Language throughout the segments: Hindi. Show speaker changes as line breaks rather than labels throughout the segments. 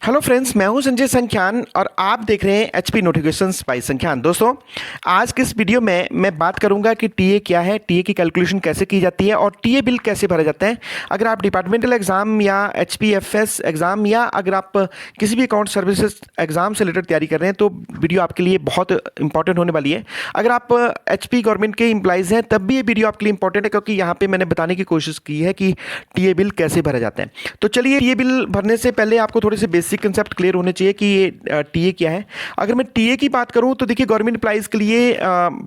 हेलो फ्रेंड्स, मैं हूं संजय संख्यान और आप देख रहे हैं एचपी नोटिफिकेशंस बाय संख्यान। दोस्तों, आज के इस वीडियो में मैं बात करूंगा कि टीए क्या है, टीए की कैलकुलेशन कैसे की जाती है और टीए बिल कैसे भरा जाता है। अगर आप डिपार्टमेंटल एग्जाम या एचपीएफएस एग्जाम या अगर आप किसी भी अकाउंट सर्विसेज एग्जाम से रिलेटेड तैयारी कर रहे हैं तो वीडियो आपके लिए बहुत इंपॉर्टेंट होने वाली है। अगर आप एचपी गवर्नमेंट के एम्प्लॉइज़ हैं तब भी ये वीडियो आपके लिए इंपॉर्टेंट है, क्योंकि यहाँ पे मैंने बताने की कोशिश की है कि टीए बिल कैसे भरा जाता है। तो चलिए, टीए बिल भरने से पहले आपको थोड़े से बेसिक कंसेप्ट क्लियर होने चाहिए कि ये टीए क्या है। अगर मैं टीए की बात करूं तो देखिए, गवर्नमेंट एम्प्लॉइज के लिए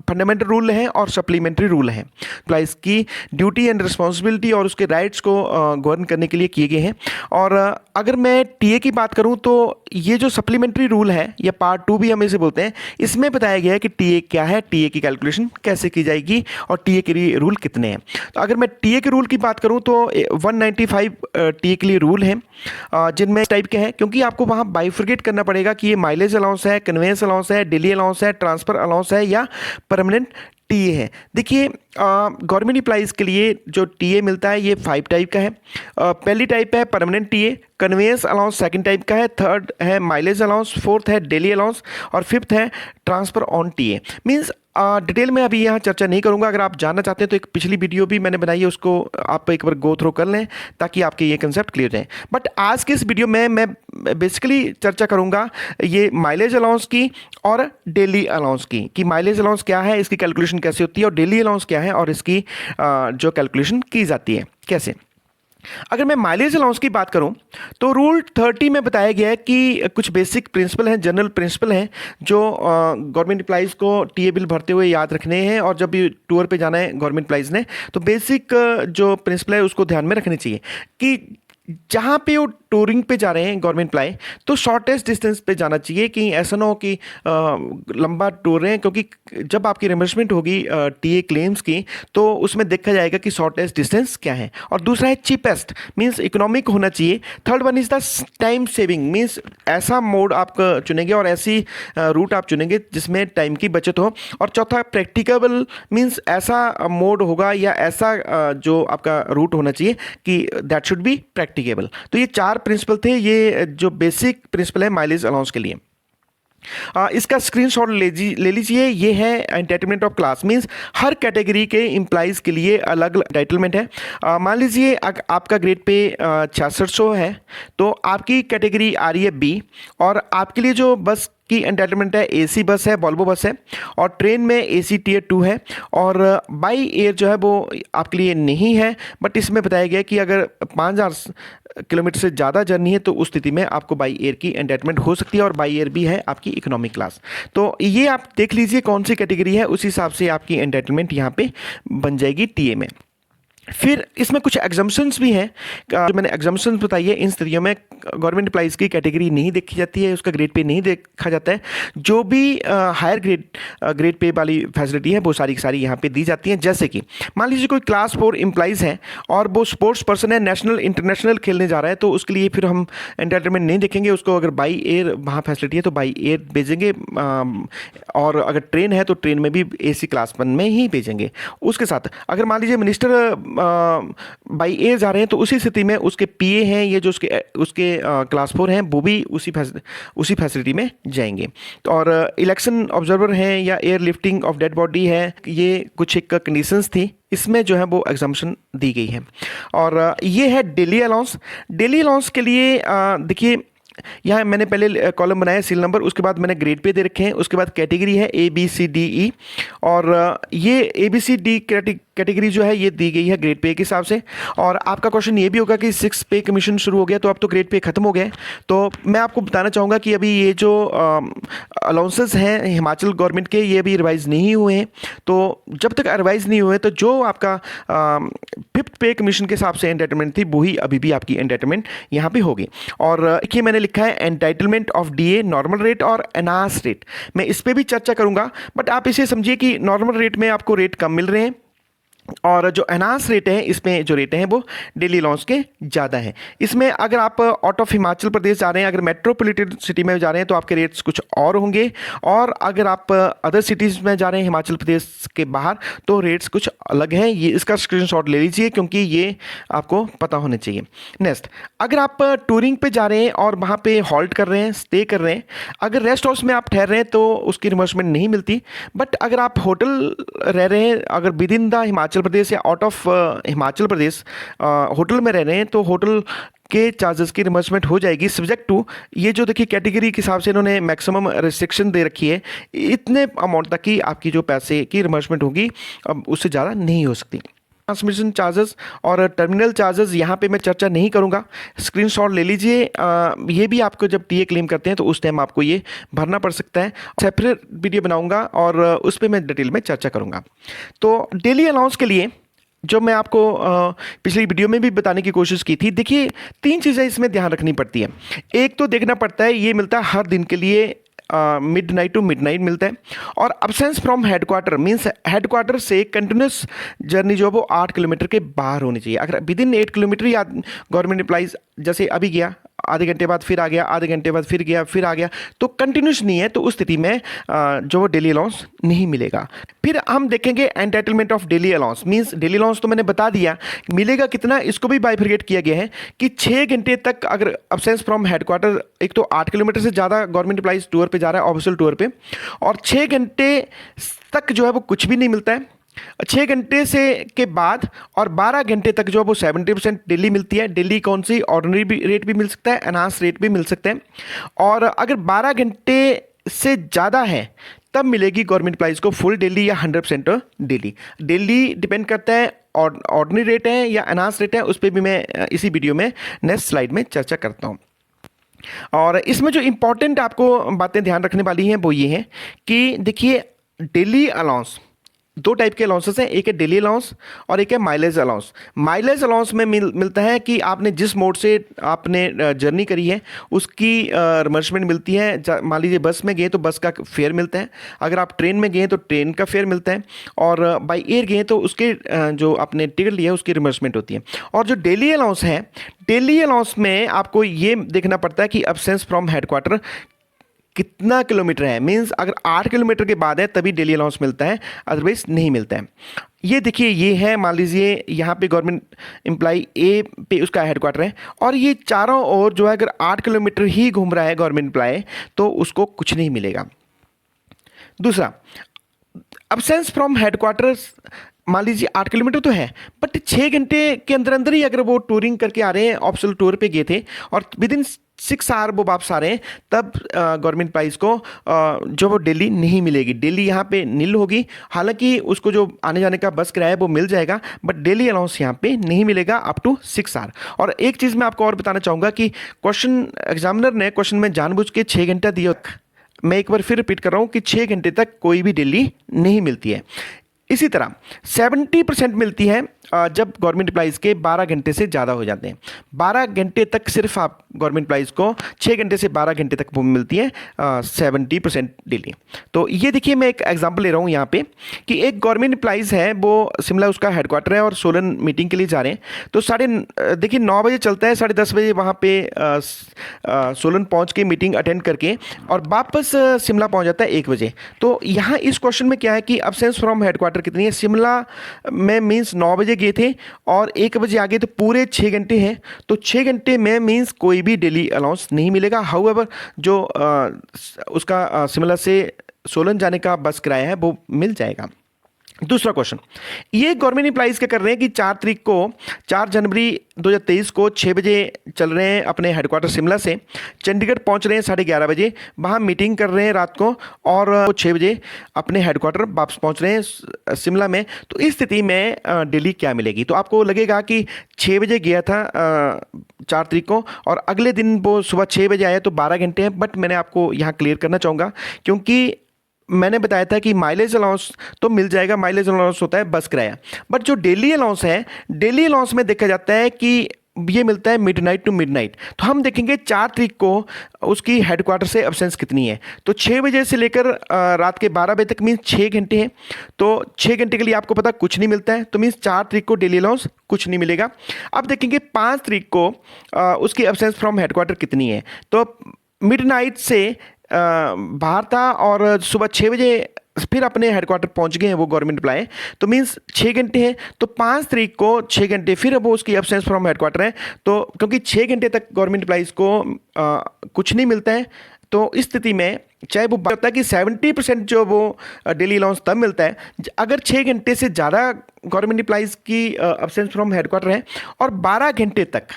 फंडामेंटल रूल है और सप्लीमेंट्री रूल है। एम्प्लॉइज की ड्यूटी एंड रिस्पॉन्सिबिलिटी और उसके राइट्स को गवर्न करने के लिए किए गए हैं। और अगर मैं टीए की बात करूं तो ये जो सप्लीमेंट्री रूल है या पार्ट 2 भी हम इसे बोलते हैं, इसमें बताया गया है कि टीए क्या है, टीए की कैलकुलेशन कैसे की जाएगी और टीए के रूल कितने हैं। तो अगर मैं टीए के रूल की बात करूं तो 195 टीए के लिए रूल हैं, जिनमें इस टाइप के हैं, क्योंकि आपको वहाँ बाइफर्केट करना पड़ेगा कि ये माइलेज अलाउंस है, कन्वेंस अलाउंस है, डेली अलाउंस है, ट्रांसफर अलाउंस है या परमानेंट टीए है। देखिए, गवर्नमेंट एम्प्लॉइज के लिए जो टीए मिलता है ये 5 टाइप का है। पहली टाइप है permanent TA, convince allowance second type का है, थर्ड है माइलेज अलाउंस, फोर्थ है डेली अलाउंस और फिफ्थ है transfer on TA. Means detail में अभी यहाँ चर्चा नहीं करूँगा। अगर आप जानना चाहते हैं तो एक पिछली वीडियो भी मैंने बनाई है, उसको आप एक बार गो थ्रू कर लें ताकि आपके ये कंसेप्ट क्लियर रहें। बट आज के इस वीडियो में मैं बेसिकली चर्चा करूँगा ये माइलेज अलाउंस की और डेली अलाउंस की, कि माइलेज अलाउंस क्या है, इसकी कैलकुलेशन कैसे होती है, और डेली अलाउंस क्या है और इसकी जो कैलकुलेशन की जाती है कैसे। अगर मैं माइलेज अलाउंस की बात करूं तो रूल 30 में बताया गया है कि कुछ बेसिक प्रिंसिपल हैं, जनरल प्रिंसिपल हैं, जो गवर्नमेंट एम्प्लॉइज़ को टीए बिल भरते हुए याद रखने हैं। और जब भी टूर पे जाना है गवर्नमेंट एम्प्लॉइज़ ने, तो बेसिक जो प्रिंसिपल है उसको ध्यान में रखनी चाहिए कि जहाँ पे वो टूरिंग पे जा रहे हैं गवर्नमेंट एम्प्लॉय, तो शॉर्टेस्ट डिस्टेंस पे जाना चाहिए। कि ऐसा ना हो कि लंबा टूर रहे हैं, क्योंकि जब आपकी रिमबर्समेंट होगी टीए क्लेम्स की तो उसमें देखा जाएगा कि शॉर्टेस्ट डिस्टेंस क्या है। और दूसरा है चीपेस्ट, मीन्स इकोनॉमिक होना चाहिए। Third one is the time saving, means ऐसा मोड आप चुनेंगे और ऐसी रूट आप चुनेंगे जिसमें टाइम की बचत हो। और चौथा प्रैक्टिकेबल, मीन्स ऐसा मोड होगा या ऐसा जो आपका रूट होना चाहिए कि दैट शुड बी प्रैक्टिकेबल। तो ये 4 प्रिंसिपल थे, ये जो बेसिक प्रिंसिपल है माइलेज अलाउंस के लिए। इसका स्क्रीनशॉट ले लीजिए। ये है entitlement of class, means her category के एम्प्लॉइज के लिए अलग एंटाइटलमेंट है। मान लीजिए आपका ग्रेड पे 6600 है, तो आपकी कैटेगरी आ रही है बी, और आपके लिए जो बस की एंटाइटलमेंट है एसी बस है, वॉल्वो बस है, और ट्रेन में एसी टियर 2 है, और बाई एयर जो है वो आपके लिए नहीं है। बट इसमें बताया गया कि अगर 5000 किलोमीटर से ज़्यादा जर्नी है तो उस स्थिति में आपको बाई एयर की एंटाइटलमेंट हो सकती है, और बाई एयर भी है आपकी इकोनॉमिक क्लास। तो ये आप देख लीजिए कौन सी कैटेगरी है, उस हिसाब से आपकी एंटाइटलमेंट यहाँ पे बन जाएगी टीए में। फिर इसमें कुछ एग्जम्पशंस भी हैं। जो मैंने एग्जम्पशंस बताई है, इन स्थितियों में गवर्नमेंट एम्प्लॉइज़ की कैटेगरी नहीं देखी जाती है, उसका ग्रेड पे नहीं देखा जाता है। जो भी हायर ग्रेड पे वाली फैसिलिटी है वो सारी की सारी यहाँ पे दी जाती हैं। जैसे कि मान लीजिए कोई क्लास 4 एम्प्लॉइज़ हैं और वो स्पोर्ट्स पर्सन है, नेशनल इंटरनेशनल खेलने जा रहा है, तो उसके लिए फिर हम एंटरटेनमेंट नहीं देखेंगे उसको। अगर बाई एयर वहाँ फैसिलिटी है तो बाई एयर भेजेंगे, और अगर ट्रेन है तो ट्रेन में भी एसी क्लास 1 में ही भेजेंगे। उसके साथ अगर मान लीजिए मिनिस्टर बाई एयर जा रहे हैं, तो उसी स्थिति में उसके पीए हैं, ये जो उसके क्लास 4 हैं, वो भी उसी फैसिलिटी में जाएंगे। तो और इलेक्शन ऑब्जर्वर हैं या air lifting of dead body है, ये कुछ एक कंडीशंस थी, इसमें जो है वो एग्जाम्पशन दी गई है। और ये है डेली अलाउंस। डेली अलाउंस के लिए देखिए, यहाँ मैंने पहले कॉलम बनाया सील नंबर, उसके बाद मैंने ग्रेड पे दे रखे हैं, उसके बाद कैटेगरी है ए बी सी डी ई, और ये A B C D category जो है ये दी गई है ग्रेड पे के हिसाब से। और आपका क्वेश्चन ये भी होगा कि 6 पे कमीशन शुरू हो गया तो अब तो ग्रेड पे खत्म हो गया है। तो मैं आपको बताना चाहूँगा कि अभी ये जो अलाउंसेस हैं हिमाचल गवर्नमेंट के, ये अभी रिवाइज नहीं हुए हैं। तो जब तक रिवाइज नहीं हुए तो जो आपका 5th पे कमीशन के हिसाब से एंटाइटलमेंट थी वही अभी भी आपकी एंटाइटलमेंट यहाँ पे होगी। और देखिए, मैंने लिखा है entitlement of DA, normal rate और एनहांस रेट। मैं इस पर भी चर्चा करूँगा, बट आप इसे समझिए कि नॉर्मल रेट में आपको रेट कम मिल रहे हैं, और जो एनहांस रेट है इसमें जो रेट हैं वो डेली अलाउंस के ज़्यादा हैं। इसमें अगर आप आउट ऑफ हिमाचल प्रदेश जा रहे हैं, अगर मेट्रोपॉलिटन सिटी में जा रहे हैं तो आपके रेट्स कुछ और होंगे, और अगर आप अदर सिटीज़ में जा रहे हैं हिमाचल प्रदेश के बाहर तो रेट्स कुछ अलग हैं। ये इसका स्क्रीनशॉट ले लीजिए क्योंकि ये आपको पता होना चाहिए। नेक्स्ट, अगर आप टूरिंग पे जा रहे हैं और वहाँ पे हॉल्ट कर रहे हैं, स्टे कर रहे हैं, अगर रेस्ट हाउस में आप ठहर रहे हैं तो उसकी रिमबर्समेंट नहीं मिलती। बट अगर आप होटल रह रहे हैं, अगर with in the Himachal Pradesh या out of Himachal Pradesh hotel में रह रहे हैं तो होटल के चार्जेस की रिमबर्समेंट हो जाएगी, सब्जेक्ट टू ये जो देखिए कैटेगरी के हिसाब से इन्होंने मैक्सिमम रिस्ट्रिक्शन दे रखी है, इतने अमाउंट तक की आपकी जो पैसे की रिमबर्समेंट होगी, अब उससे ज़्यादा नहीं हो सकती। ट्रांसमिशन चार्जेस और टर्मिनल चार्जेस यहाँ पे मैं चर्चा नहीं करूँगा, स्क्रीनशॉट ले लीजिए। ये भी आपको जब टीए क्लेम करते हैं तो उस टाइम आपको ये भरना पड़ सकता है। सेपरेट वीडियो बनाऊँगा और उस पर मैं डिटेल में चर्चा करूँगा। तो डेली अलाउंस के लिए जो मैं आपको पिछली वीडियो में भी बताने की कोशिश की थी, देखिए 3 चीज़ें इसमें ध्यान रखनी पड़ती है। एक तो देखना पड़ता है ये मिलता है हर दिन के लिए, midnight to midnight मिलता है, और absence from headquarter means headquarter से कंटिन्यूस जर्नी जो है वो 8 किलोमीटर के बाहर होनी चाहिए। अगर विद इन 8 किलोमीटर या गवर्नमेंट एम्प्लॉइज जैसे अभी गया, आधे घंटे बाद फिर आ गया, आधे घंटे बाद फिर गया, फिर आ गया, तो कंटिन्यूस नहीं है, तो उस स्थिति में जो डेली अलाउंस नहीं मिलेगा। फिर हम देखेंगे entitlement of daily allowance means daily allowance तो मैंने बता दिया मिलेगा कितना, इसको भी बाइफरकेट किया गया है कि 6 घंटे तक अगर अब्सेंस फ्रॉम हेडक्वार्टर, एक तो 8 किलोमीटर से ज़्यादा गवर्नमेंट एम्प्लॉइज टूर पे जा रहा है, ऑफिशियल टूर पे, और 6 घंटे तक जो है वो कुछ भी नहीं मिलता है। 6 घंटे से के बाद और 12 घंटे तक जो है वो 70% डेली मिलती है। डेली कौन सी, ऑर्डिनरी रेट भी मिल सकता है, एनहांस रेट भी मिल सकते हैं। और अगर 12 घंटे से ज़्यादा है तब मिलेगी गवर्नमेंट एम्प्लॉइज को फुल डेली या 100% डेली। डेली डिपेंड करता है ऑर्डिनरी रेट है या एनहांस रेट है, उस पर भी मैं इसी वीडियो में नेक्स्ट स्लाइड में चर्चा करता हूँ। और इसमें जो इंपॉर्टेंट आपको बातें ध्यान रखने वाली हैं वो ये हैं कि देखिए डेली अलाउंस 2 टाइप के अलाउंसेस हैं, एक है डेली अलाउंस और एक है माइलेज अलाउंस। माइलेज अलाउंस में मिलता है कि आपने जिस मोड से आपने जर्नी करी है उसकी रिमबर्समेंट मिलती है। मान लीजिए बस में गए तो बस का फेयर मिलता है, अगर आप ट्रेन में गए तो ट्रेन का फेयर मिलता है, और बाई एयर गए तो उसके जो आपने टिकट लिया है उसकी रिमबर्समेंट होती है। और जो डेली अलाउंस है, डेली अलाउंस में आपको ये देखना पड़ता है कि अब्सेंस फ्रॉम हेडक्वार्टर कितना किलोमीटर है, मीन्स अगर 8 किलोमीटर के बाद है तभी डेली अलाउंस मिलता है, अदरवाइज नहीं मिलता है। ये देखिए ये है, मान लीजिए यहाँ पे गवर्नमेंट एम्प्लाई ए पे उसका हेडक्वार्टर है, और ये चारों ओर जो है अगर 8 किलोमीटर ही घूम रहा है गवर्नमेंट एम्प्लाई तो उसको कुछ नहीं मिलेगा। दूसरा, अब्सेंस फ्रॉम हेडक्वार्टर्स, मान लीजिए 8 किलोमीटर तो है बट 6 घंटे के अंदर अंदर ही अगर वो टूरिंग करके आ रहे हैं, ऑफिशियल टूर पे गए थे और विद इन 6 आवर वो वापस आ रहे हैं, तब गवर्नमेंट प्राइस को जो वो डेली नहीं मिलेगी, डेली यहाँ पे नील होगी। हालांकि उसको जो आने जाने का बस किराया वो मिल जाएगा, बट डेली अलाउंस यहाँ पे नहीं मिलेगा अप टू 6 आवर। और एक चीज़ मैं आपको और बताना चाहूँगा कि क्वेश्चन एग्जामिनर ने क्वेश्चन में जानबूझ के 6 घंटा दिया, मैं एक बार फिर रिपीट कर रहा हूँ कि 6 घंटे तक कोई भी डेली नहीं मिलती है। इसी तरह 70% मिलती है जब गवर्नमेंट एम्प्लॉइज़ के 12 घंटे से ज़्यादा हो जाते हैं। 12 घंटे तक सिर्फ आप गवर्नमेंट एम्प्लॉइज़ को 6 घंटे से 12 घंटे तक वो मिलती है 70% डेली। तो ये देखिए मैं एक एग्जांपल ले रहा हूँ यहाँ पे कि एक गवर्नमेंट एम्प्लॉइज़ है, वो शिमला उसका हेडक्वार्टर है और सोलन मीटिंग के लिए जा रहे हैं। तो देखिए 9 बजे चलता है, 10:30 बजे वहाँ पे सोलन पहुँच के मीटिंग अटेंड करके और वापस शिमला पहुँच जाता है 1 बजे। तो यहाँ इस क्वेश्चन में क्या है कि अब्सेंस फ्रॉम हेडक्वार्टर कितनी है, शिमला में मीन्स 9 बजे गए थे और 1 बजे आ गए तो पूरे 6 घंटे हैं। तो 6 घंटे में मीन्स कोई भी डेली अलाउंस नहीं मिलेगा। हाउएवर जो उसका शिमला से सोलन जाने का बस किराया है वो मिल जाएगा। दूसरा क्वेश्चन, ये गवर्नमेंट एम्प्लॉइज़ क्या कर रहे हैं कि 4 जनवरी 2023 को 6 बजे चल रहे हैं अपने हेडक्वार्टर शिमला से, चंडीगढ़ पहुंच रहे हैं 11:30 बजे, वहां मीटिंग कर रहे हैं रात को और वो 6 बजे अपने हेडक्वार्टर वापस पहुंच रहे हैं शिमला में। तो इस स्थिति में डेली क्या मिलेगी, तो आपको लगेगा कि 6 बजे गया था 4 तारीख को और अगले दिन वो सुबह 6 बजे आया तो 12 घंटे हैं। बट मैंने आपको यहाँ क्लियर करना चाहूँगा क्योंकि मैंने बताया था कि माइलेज अलाउंस तो मिल जाएगा, माइलेज अलाउंस होता है बस किराया, बट जो डेली अलाउंस है, डेली अलाउंस में देखा जाता है कि ये मिलता है मिडनाइट टू मिडनाइट। तो हम देखेंगे 4 तारीख को उसकी हेडक्वार्टर से अब्सेंस कितनी है। तो 6 बजे से लेकर रात के 12 बजे तक मीन्स 6 घंटे हैं। तो 6 घंटे के लिए आपको पता कुछ नहीं मिलता है, तो मीन्स 4 तारीख को डेली अलाउंस कुछ नहीं मिलेगा। अब देखेंगे 5 तारीख को उसकी अब्सेंस फ्रॉम हेडक्वार्टर कितनी है। तो मिडनाइट से बाहर था और सुबह 6 बजे फिर अपने हेडक्वार्टर पहुंच गए हैं वो गवर्नमेंट एम्प्लॉय, तो मीन्स 6 घंटे हैं। तो 5 तारीख को 6 घंटे फिर अब वो उसकी एब्सेंस फ्रॉम हेडक्वार्टर है। तो क्योंकि 6 घंटे तक गवर्नमेंट एम्प्लॉइज को कुछ नहीं मिलता है, तो इस स्थिति में चाहे वो बात होता है कि 70% जो वो डेली अलाउंस तब मिलता है अगर 6 घंटे से ज़्यादा गवर्नमेंट एम्प्लॉइज की एब्सेंस फ्रॉम हेडक्वार्टर है और 12 घंटे तक,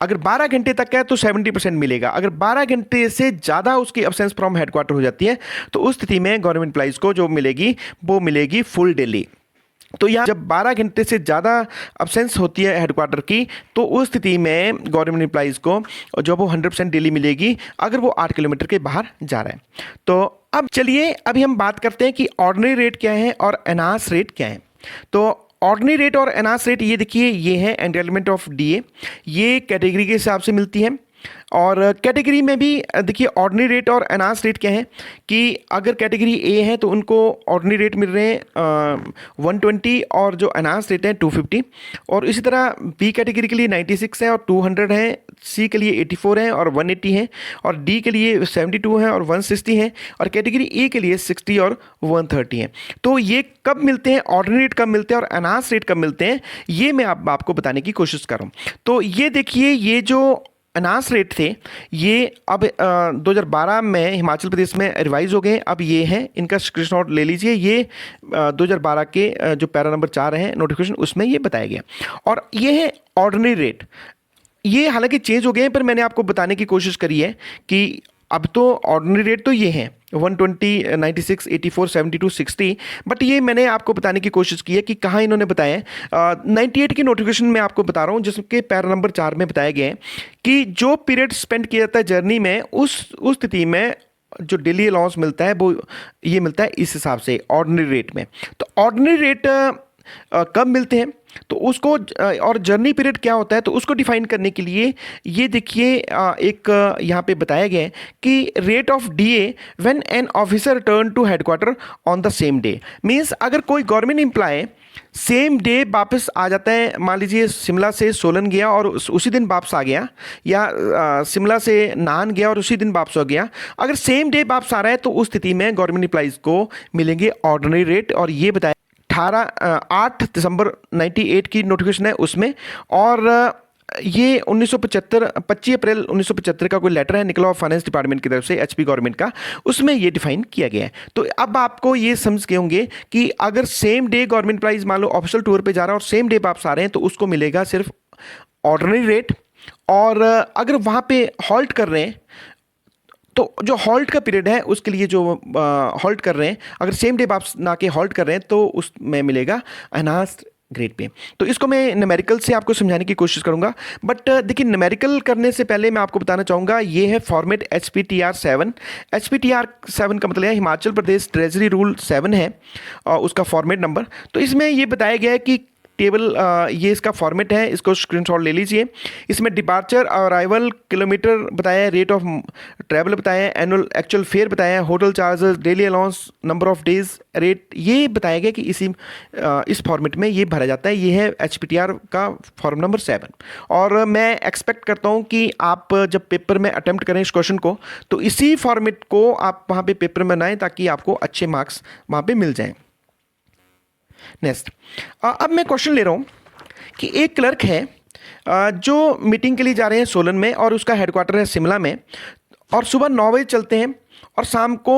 अगर 12 घंटे तक है तो 70% मिलेगा। अगर 12 घंटे से ज़्यादा उसकी एब्सेंस फ्रॉम हेडक्वार्टर हो जाती है तो उस स्थिति में गवर्नमेंट एम्प्लॉइज को जो मिलेगी वो मिलेगी फुल डेली। तो यहाँ जब 12 घंटे से ज़्यादा एब्सेंस होती है हेडक्वार्टर की तो उस स्थिति में गवर्नमेंट एम्प्लॉइज को जो वो 100% डेली मिलेगी अगर वो 8 किलोमीटर के बाहर जा रहा है। तो अब चलिए अभी हम बात करते हैं कि ऑर्डिनरी रेट क्या है और एनहांस रेट क्या है। तो ऑर्डिनरी रेट और एनहांस रेट ये देखिए, ये है एंटाइटलमेंट ऑफ डीए, ये कैटेगरी के हिसाब से मिलती है। और कैटेगरी में भी देखिए ऑर्डिनरी रेट और एनहांस रेट क्या है कि अगर कैटेगरी ए है तो उनको ऑर्डिनरी रेट मिल रहे हैं 120 और जो एनहांस रेट है 250। और इसी तरह बी कैटेगरी के लिए 96 है और 200 है, सी के लिए 84 है और 180 है, और डी के लिए 72 है और 160 है, और कैटेगरी ए के लिए 60 और 130 है। तो ये कब मिलते हैं, ऑर्डिनरी रेट कब मिलते हैं और एनहांस रेट कब मिलते हैं, ये मैं आपको बताने की कोशिश कर रहा हूँ। तो ये देखिए, ये जो एनहांस रेट थे ये अब 2012 में हिमाचल प्रदेश में रिवाइज हो गए। अब ये हैं, इनका स्क्रीनशॉट ले लीजिए। ये 2012 के जो पैरा नंबर 4 है नोटिफिकेशन उसमें ये बताया गया। और ये है ऑर्डिनरी रेट। ये हालांकि चेंज हो गए हैं पर मैंने आपको बताने की कोशिश करी है कि अब तो ऑर्डिनरी रेट तो ये हैं 120, 96, 84, 72, 60। बट ये मैंने आपको बताने की कोशिश की है कि कहाँ इन्होंने बताया है। 98 की नोटिफिकेशन में आपको बता रहा हूँ जिसके पैरा नंबर 4 में बताया गया है कि जो पीरियड स्पेंड किया जाता है जर्नी में उस स्थिति में जो डेली अलाउंस मिलता है वो ये मिलता है इस हिसाब से ऑर्डिनरी रेट में। तो ऑर्डिनरी रेट कब मिलते हैं तो उसको और जर्नी पीरियड क्या होता है तो उसको डिफाइन करने के लिए ये देखिए एक यहाँ पे बताया गया है कि rate of DA when an officer return to headquarter on the same day. Means अगर कोई गवर्नमेंट एम्प्लॉय सेम डे वापस आ जाता है, मान लीजिए शिमला से सोलन गया और उसी दिन वापस आ गया, या शिमला से नाहन गया और उसी दिन वापस हो गया, अगर सेम डे वापस आ रहा है तो उस स्थिति में गवर्नमेंट एम्प्लॉइज को मिलेंगे ऑर्डिनरी रेट। और ये बताया 8 दिसंबर 98 की नोटिफिकेशन है उसमें। और ये 1975 25 अप्रैल 1975 का कोई लेटर है निकला फाइनेंस डिपार्टमेंट की तरफ से एचपी गवर्नमेंट का, उसमें ये डिफाइन किया गया है। तो अब आपको ये समझ गए होंगे कि अगर सेम डे गवर्नमेंट एम्प्लॉइज मान लो ऑफिशियल टूर पे जा रहा है और सेम डे वापस आ रहे हैं तो उसको मिलेगा सिर्फ ऑर्डिनरी रेट। और अगर वहाँ पे हॉल्ट कर रहे हैं तो जो हॉल्ट का पीरियड है उसके लिए जो हॉल्ट कर रहे हैं, अगर सेम डे वापस ना के हॉल्ट कर रहे हैं तो उसमें मिलेगा एनहांस्ड ग्रेड पे। तो इसको मैं न्यूमेरिकल से आपको समझाने की कोशिश करूंगा। बट देखिए, न्यूमेरिकल करने से पहले मैं आपको बताना चाहूँगा ये है फॉर्मेट HPTR7। HPTR7 का मतलब है हिमाचल प्रदेश ट्रेजरी रूल 7 है उसका फॉर्मेट नंबर। तो इसमें ये बताया गया है कि टेबल ये इसका फॉर्मेट है, इसको स्क्रीनशॉट ले लीजिए। इसमें डिपार्चर अराइवल किलोमीटर बताया है, रेट ऑफ ट्रैवल बताया है, एनुअल एक्चुअल फेयर बताया है, hotel charges, daily allowance, number of days rate, ये बताया गया कि इस फॉर्मेट में ये भरा जाता है। ये है HPTR का फॉर्म नंबर 7। और मैं एक्सपेक्ट करता हूँ कि आप जब पेपर में अटेम्प्ट करें इस क्वेश्चन को तो इसी फॉर्मेट को आप वहाँ पे पेपर में बनाएं ताकि आपको अच्छे मार्क्स वहाँ पे मिल जाएं। नेक्स्ट, अब मैं क्वेश्चन ले रहा हूँ कि एक क्लर्क है जो मीटिंग के लिए जा रहे हैं सोलन में और उसका हेडक्वार्टर है शिमला में, और सुबह 9 बजे चलते हैं और शाम को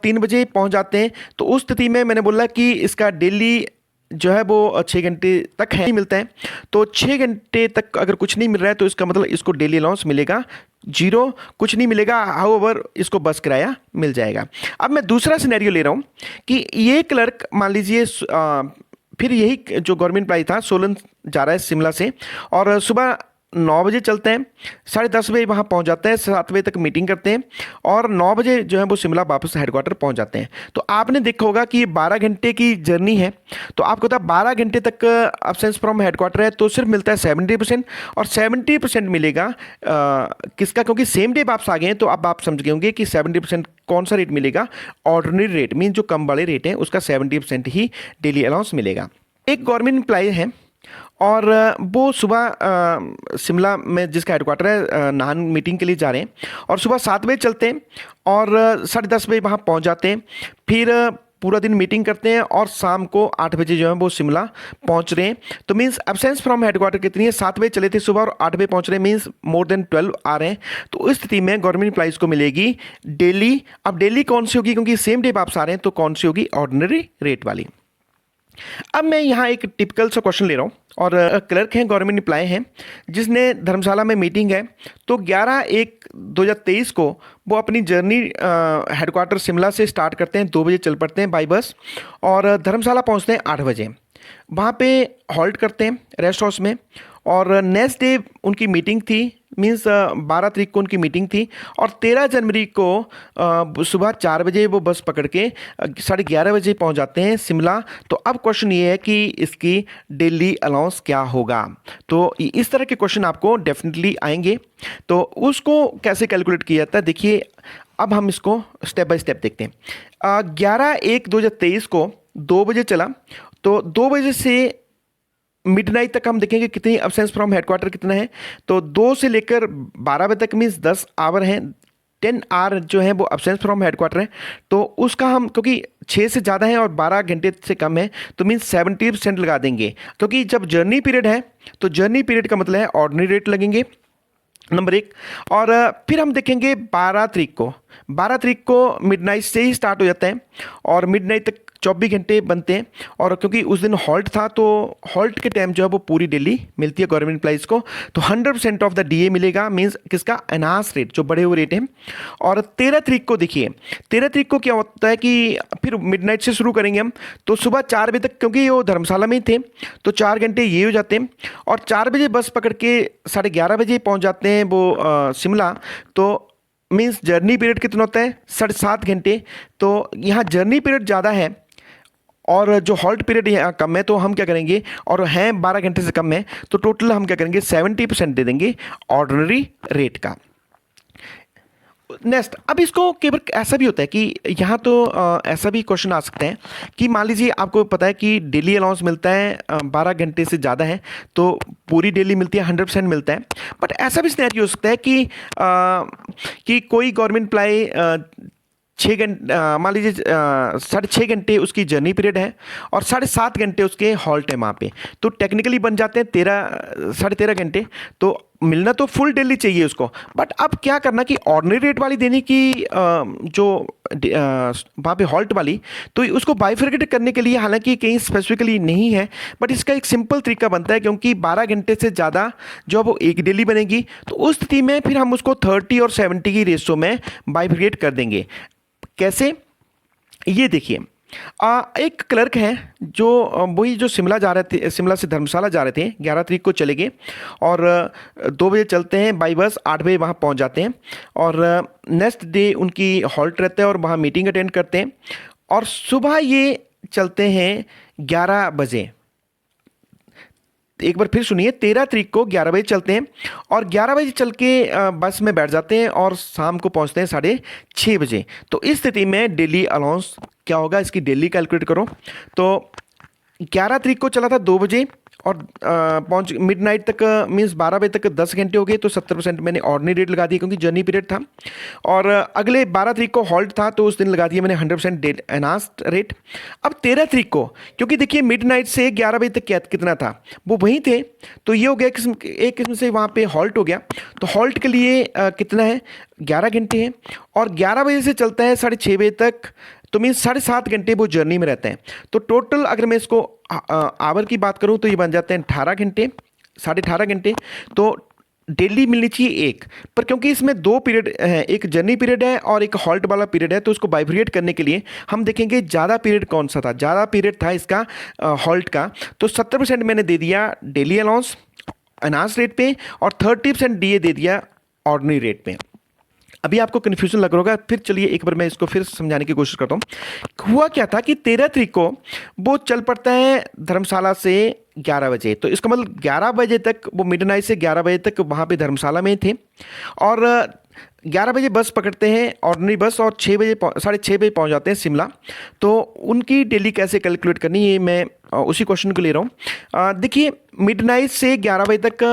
3 बजे पहुँच जाते हैं। तो उस स्थिति में मैंने बोला कि इसका डेली जो है वो 6 घंटे तक है मिलता है। तो 6 घंटे तक अगर कुछ नहीं मिल रहा है तो इसका मतलब इसको डेली अलाउंस मिलेगा 0, कुछ नहीं मिलेगा। हाउएवर इसको बस किराया मिल जाएगा। अब मैं दूसरा सिनेरियो ले रहा हूँ कि ये क्लर्क मान लीजिए फिर यही जो गवर्नमेंट एम्प्लॉय था सोलन जा रहा है शिमला से, और सुबह 9 बजे चलते हैं, 10:30 बजे वहाँ पहुँच जाते हैं, 7 बजे तक मीटिंग करते हैं और 9 बजे जो है वो शिमला वापस हेडक्वार्टर पहुँच जाते हैं। तो आपने देखा होगा कि ये 12 घंटे की जर्नी है, तो आपको पता 12 घंटे तक अब्सेंस फ्रॉम हेडक्वार्टर है तो सिर्फ मिलता है 70%। और 70% मिलेगा किसका, क्योंकि सेम डे वापस आ गए हैं, तो अब आप समझ गए होंगे कि 70% कौन सा रेट मिलेगा, ऑर्डिनरी रेट मीन जो कम वाले रेट हैं उसका 70% ही डेली अलाउंस मिलेगा। एक गवर्नमेंट एम्प्लॉय है और वो सुबह शिमला में जिसका हेडक्वार्टर है नाहन मीटिंग के लिए जा रहे हैं और सुबह 7 बजे चलते हैं और 10:30 बजे वहाँ पहुँच जाते हैं। फिर पूरा दिन मीटिंग करते हैं और शाम को 8 बजे जो है वो शिमला पहुंच रहे हैं। तो मीन्स एब्सेंस फ्रॉम हेडक्वार्टर कितनी है, 7 बजे चले थे सुबह और 8 बजे पहुंच रहे हैं, मीन्स मोर देन 12 आ रहे हैं। तो इस स्थिति में गवर्नमेंट एम्प्लॉइज को मिलेगी डेली। अब डेली कौन सी होगी, क्योंकि सेम डे वापस आ रहे हैं, तो कौन सी होगी, ऑर्डिनरी रेट वाली। अब मैं यहाँ एक टिपिकल सा क्वेश्चन ले रहा हूँ और क्लर्क हैं, गवर्नमेंट एम्प्लॉय हैं, जिसने धर्मशाला में मीटिंग है, तो 11/1/2023 को वो अपनी जर्नी हेडक्वार्टर शिमला से स्टार्ट करते हैं, 2 बजे चल पड़ते हैं बाई बस और धर्मशाला पहुँचते हैं 8 बजे। वहाँ पे हॉल्ट करते हैं रेस्ट हाउस में और नेक्स्ट डे उनकी मीटिंग थी, मीन्स 12 तारीख को उनकी मीटिंग थी और 13 जनवरी को सुबह 4 बजे वो बस पकड़ के 11:30 बजे पहुंच जाते हैं शिमला। तो अब क्वेश्चन ये है कि इसकी डेली अलाउंस क्या होगा। तो इस तरह के क्वेश्चन आपको डेफिनेटली आएंगे, तो उसको कैसे कैलकुलेट किया जाता है देखिए। अब हम इसको स्टेप बाय स्टेप देखते हैं। 11/1/2023 को 2 बजे चला, तो 2 बजे से मिडनाइट तक हम देखेंगे कितनी अब्सेंस फ्रॉम हेडक्वार्टर कितना है। तो 2 से लेकर 12 बजे तक मीन्स 10 आवर हैं, 10 आवर जो है वो अब्सेंस फ्रॉम हेडक्वार्टर है। तो उसका हम, क्योंकि 6 से ज़्यादा है और 12 घंटे से कम है, तो मीन्स 70% लगा देंगे, क्योंकि जब जर्नी पीरियड है तो जर्नी पीरियड का मतलब है ऑर्डिनरी रेट लगेंगे, नंबर 1। और फिर हम देखेंगे 12 तारीख को मिडनाइट से ही स्टार्ट हो जाता है और मिडनाइट तक 24 घंटे बनते हैं। और क्योंकि उस दिन हॉल्ट था, तो हॉल्ट के टाइम जो है वो पूरी डेली मिलती है गवर्नमेंट एम्प्लॉइज़ को, तो 100% ऑफ द डीए मिलेगा, मीन्स किसका, एनहांस रेट, जो बढ़े हुए रेट हैं। और 13 तारीख को देखिए, 13 तारीख को क्या होता है कि फिर मिडनाइट से शुरू करेंगे हम, तो सुबह 4 बजे तक, क्योंकि वो धर्मशाला में ही थे, तो 4 घंटे ये हो जाते हैं और 4 बजे बस पकड़ के 11:30 बजे पहुंच जाते हैं वो शिमला। तो मीन्स जर्नी पीरियड कितना होता है, 7.5 घंटे। तो यहाँ जर्नी पीरियड ज़्यादा है और जो हॉल्ट पीरियड यहाँ कम है, तो हम क्या करेंगे, और हैं 12 घंटे से कम है, तो टोटल हम क्या करेंगे, 70% दे देंगे ऑर्डिनरी रेट का। नेक्स्ट, अब इसको केवल ऐसा भी होता है कि यहाँ तो ऐसा भी क्वेश्चन आ सकते हैं कि मान लीजिए आपको पता है कि डेली अलाउंस मिलता है 12 घंटे से ज़्यादा है, तो पूरी डेली मिलती है, 100% मिलता है। बट ऐसा भी सिनेरियो हो सकता है कि कोई गवर्नमेंट एम्प्लॉय 6 घंटे, मान लीजिए 6.5 घंटे उसकी जर्नी पीरियड है और 7.5 घंटे उसके हॉल्ट है वहाँ पे, तो टेक्निकली बन जाते हैं 13 घंटे। तो मिलना तो फुल डेली चाहिए उसको, बट अब क्या करना कि ऑर्डिनरी रेट वाली देने की जो वहाँ पे हॉल्ट वाली, तो उसको बाइफरकेट करने के लिए हालांकि कहीं स्पेसिफिकली नहीं है, बट इसका एक सिंपल तरीका बनता है, क्योंकि 12 घंटे से ज़्यादा जो वो एक डेली बनेगी, तो उस स्थिति में फिर हम उसको 30 और 70 की रेशो में बाइफरकेट कर देंगे। कैसे, ये देखिए, एक क्लर्क हैं जो वही जो शिमला जा रहे थे, शिमला से धर्मशाला जा रहे थे, 11 तारीख को चले गए और 2 बजे चलते हैं बाई बस, 8 बजे वहाँ पहुँच जाते हैं और नेक्स्ट डे उनकी हॉल्ट रहता है और वहाँ मीटिंग अटेंड करते हैं और सुबह ये चलते हैं 11 बजे। एक बार फिर सुनिए, 13 तारीख को 11 बजे चलते हैं और 11 बजे चल के बस में बैठ जाते हैं और शाम को पहुंचते हैं 6:30 बजे। तो इस स्थिति में डेली अलाउंस क्या होगा, इसकी डेली कैलकुलेट करो। तो 11 तारीख को चला था 2 बजे और पहुंच मिडनाइट तक, मीन्स 12 बजे तक 10 घंटे हो गए, तो 70% मैंने ऑर्डिनरी रेट लगा दी क्योंकि जर्नी पीरियड था। और अगले 12 तारीख को हॉल्ट था, तो उस दिन लगा दिया मैंने 100% डेट एनहांस्ड रेट। अब 13 तारीख को, क्योंकि देखिए मिडनाइट से 11 बजे तक कितना था, वो वहीं थे, तो ये हो गया एक किस्म से वहाँ पे हॉल्ट हो गया। तो हॉल्ट के लिए कितना है, 11 घंटे हैं और 11 बजे से चलता है 6:30 बजे तक, तो मीन्स 7.5 घंटे वो जर्नी में रहते हैं। तो टोटल अगर मैं इसको आवर की बात करूं तो ये बन जाते हैं 18 घंटे, 18.5 घंटे। तो डेली मिलनी चाहिए एक, पर क्योंकि इसमें 2 पीरियड है, एक जर्नी पीरियड है और एक हॉल्ट वाला पीरियड है, तो उसको बाइफरकेट करने के लिए हम देखेंगे ज़्यादा पीरियड कौन सा था। ज़्यादा पीरियड था इसका हॉल्ट का, तो 70% मैंने दे दिया डेली अलाउंस एनहांस रेट पे और 30% डीए दे दिया ऑर्डिनरी रेट पे। अभी आपको कन्फ्यूजन लग रहा होगा, फिर चलिए एक बार मैं इसको फिर समझाने की कोशिश करता हूँ। हुआ क्या था कि 13 तारीख को वो चल पड़ता है धर्मशाला से 11 बजे, तो इसका मतलब 11 बजे तक वो मिडनाइट से 11 बजे तक वहाँ पे धर्मशाला में थे और 11 बजे बस पकड़ते हैं ऑर्डिनरी बस और 6 बजे 6:30 बजे पहुँच जाते हैं शिमला। तो उनकी डेली कैसे कैलकुलेट करनी है मैं उसी क्वेश्चन को ले रहा हूँ। देखिए मिडनाइट से 11 बजे तक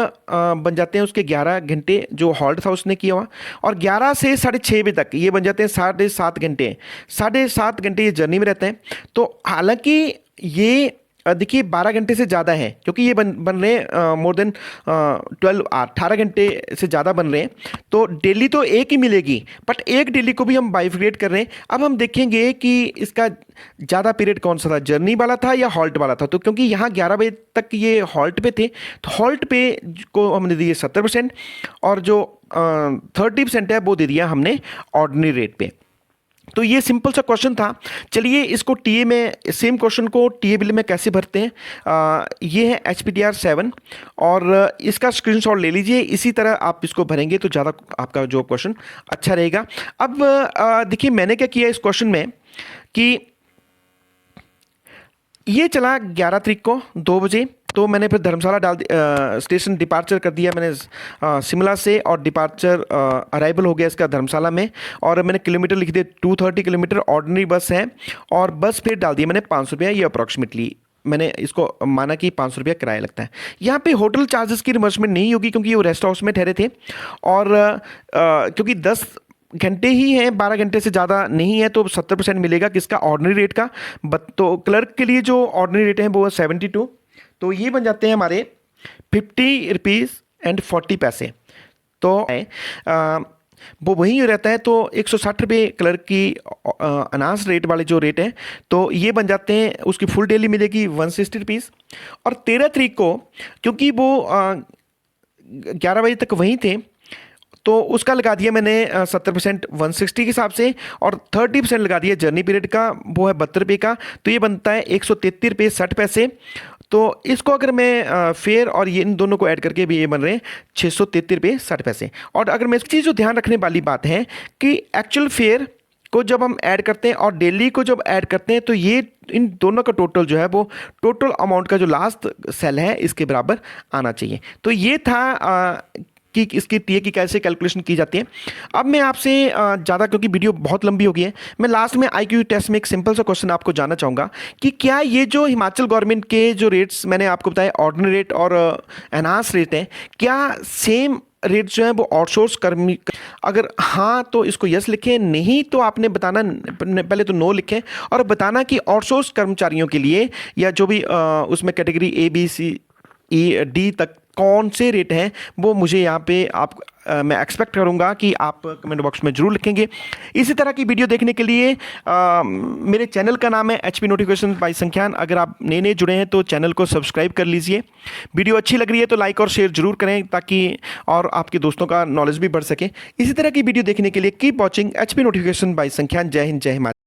बन जाते हैं उसके 11 घंटे जो हॉल्ट था उसने किया हुआ, और 11 से 6:30 बजे तक ये बन जाते हैं 7.5 घंटे। 7.5 घंटे ये जर्नी में रहते हैं। तो हालांकि ये देखिए 12 घंटे से ज़्यादा है, क्योंकि ये बन रहे हैं मोर देन 18 घंटे से ज़्यादा बन रहे हैं। तो डेली तो एक ही मिलेगी, बट एक डेली को भी हम बाइफिकेट कर रहे हैं। अब हम देखेंगे कि इसका ज़्यादा पीरियड कौन सा था, जर्नी वाला था या हॉल्ट वाला था। तो क्योंकि यहाँ 11 बजे तक ये हॉल्ट पे थे, तो हॉल्ट पे को हमने दिए 70% और जो 30% है वो दे दिया हमने ऑर्डिनरी रेट पे। तो ये सिंपल सा क्वेश्चन था। चलिए इसको टीए में, सेम क्वेश्चन को टीए बिल में कैसे भरते हैं, ये है HPDR 7 और इसका स्क्रीनशॉट ले लीजिए। इसी तरह आप इसको भरेंगे तो ज़्यादा आपका जो क्वेश्चन अच्छा रहेगा। अब देखिए मैंने क्या किया इस क्वेश्चन में कि ये चला 11 तारीख को 2 बजे, तो मैंने फिर धर्मशाला स्टेशन डिपार्चर कर दिया मैंने शिमला से, और डिपार्चर अराइवल हो गया इसका धर्मशाला में, और मैंने किलोमीटर लिख दिए 230 किलोमीटर ऑर्डिनरी बस है, और बस फेयर डाल दिया मैंने 500 रुपया। ये अप्रॉक्सीमेटली मैंने इसको माना कि 500 रुपया किराया लगता है। यहाँ पे होटल चार्जेस की रिमबर्समेंट नहीं होगी क्योंकि वो रेस्ट हाउस में ठहरे थे, और क्योंकि 10 घंटे ही हैं, 12 घंटे से ज़्यादा नहीं है, तो 70% मिलेगा किसका, ऑर्डिनरी रेट का। तो क्लर्क के लिए जो ऑर्डिनरी रेट है वो 72, तो ये बन जाते हैं हमारे 50 रुपीज़ 40 पैसे। तो वो वही रहता है, तो 160 रुपये क्लर्क की अनास रेट वाले जो रेट हैं, तो ये बन जाते हैं। उसकी फुल डेली मिलेगी 160 रुपीज़। और 13 तारीख को क्योंकि वो 11 बजे तक वहीं थे, तो उसका लगा दिया मैंने 70% 160 के हिसाब से, और 30% लगा दिया जर्नी पीरियड का, वो है 72 रुपये का। तो ये बनता है 133 रुपये 60 पैसे। तो इसको अगर मैं फेयर और ये इन दोनों को ऐड करके भी ये बन रहे हैं 633 रुपये 60 पैसे। और अगर मैं इस चीज़ जो ध्यान रखने वाली बात है कि एक्चुअल फेयर को जब हम ऐड करते हैं और डेली को जब ऐड करते हैं, तो ये इन दोनों का टोटल जो है वो टोटल अमाउंट का जो लास्ट सेल है इसके बराबर आना चाहिए। तो ये था कि इसकी टीए की कैसे कैलकुलेशन की जाती है। अब मैं आपसे ज़्यादा, क्योंकि वीडियो बहुत लंबी हो गई है, मैं लास्ट में IQ टेस्ट में एक सिंपल सा क्वेश्चन आपको जानना चाहूँगा कि क्या ये जो हिमाचल गवर्नमेंट के जो रेट्स मैंने आपको बताए ऑर्डिनरी रेट और एनहांस रेट हैं, क्या सेम रेट जो है वो आउटसोर्स कर्मी, अगर हाँ तो इसको यस लिखें, नहीं तो आपने बताना, पहले तो नो लिखें और बताना कि आउटसोर्स कर्मचारियों के लिए या जो भी उसमें कैटेगरी ABCE-D तक कौन से रेट हैं, वो मुझे यहाँ पे मैं एक्सपेक्ट करूँगा कि आप कमेंट बॉक्स में ज़रूर लिखेंगे। इसी तरह की वीडियो देखने के लिए मेरे चैनल का नाम है HP नोटिफिकेशन बाय संख्यान। अगर आप नए जुड़े हैं तो चैनल को सब्सक्राइब कर लीजिए। वीडियो अच्छी लग रही है तो लाइक और शेयर जरूर करें, ताकि और आपके दोस्तों का नॉलेज भी बढ़ सके। इसी तरह की वीडियो देखने के लिए keep watching HP notification by Sankhyan. जय हिंद, जय हिमाचल।